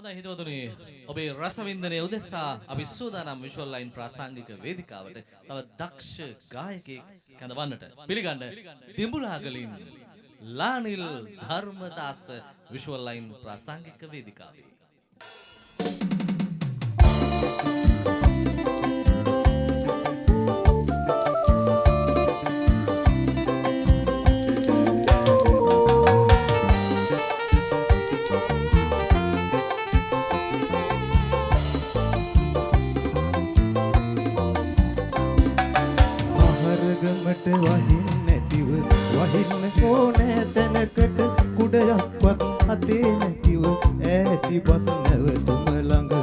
හොඳයි හිතවතුනි ඔබේ රසවින්දනය උදෙසා අපි සූදානම් විෂුවල් ලයින් ප්‍රාසංගික වේදිකාවට තව දක්ෂ ගායකයෙක් කැඳවන්නට පිළිගන්න දිඹුලාගලින් ලානිල් ධර්මදාස විෂුවල් ලයින් ප්‍රාසංගික වේදිකාවේ ගමට වහින් නැතිව වහින්න ඕනෑ තැනකට කුඩයක්වත් අතේ නැතිව ඈති බස් නැවතුම ළඟ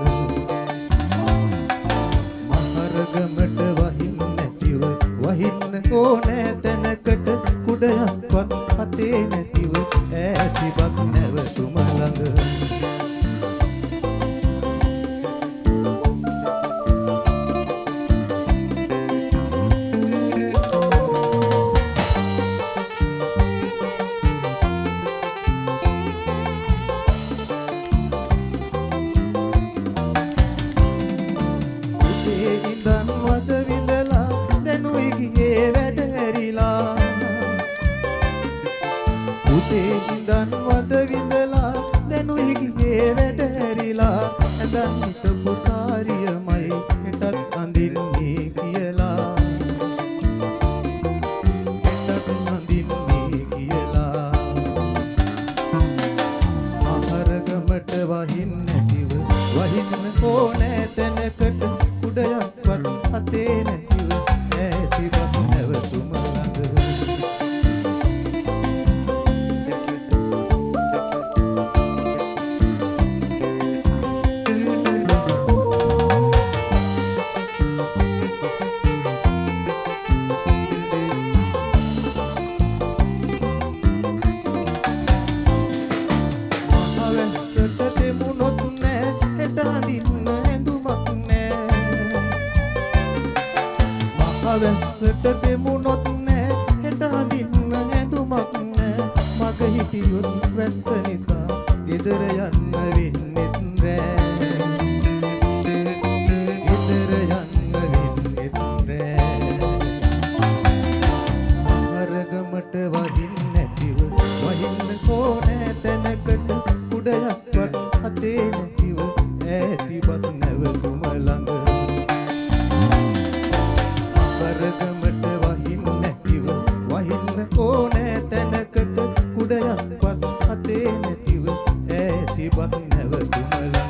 මහරගමට වහින් නැතිව වහින්න ඕනෑ තැනකට කුඩයක්වත් අතේ නැතිව ඈති බස් නැවතුම ළඟ ඉඳන් වද විඳලා දැනුයි ගියේ වැඩ හැරිලා ඇඳන් හිටපු සාරියමයි හෙටත් අඳින්නේ කියලා හෙටත් අඳින්නේ කියලා ආහාරගමට වහින් නැතිව වහින්න ඕනෑ තැනකට කුඩයක්වත් අතේ නැතිව ඈති බස් නැවතුම ළඟ වැස්සට දෙමුණොත් නෑ හෙට අඳින්න ඇඳුමක් නෑ මග හිටියොත් වැස්ස නිසා ගෙදර යන්න වෙන්නෙත් රෑ ගෙදර යන්න වෙන්නෙත් රෑ මහරගමට වහින් නැතිව වහින්න ඕනෑ තැනකට කුඩයක්වත් අතේ නැතිව ඈති බස් නැවතුම ළඟ වරගමට වහින් නැතිව වහින්න ඕනෑ තැනකට කුඩයක්වත් අතේ නැතිව ඈති බස් නැවතුම ළඟ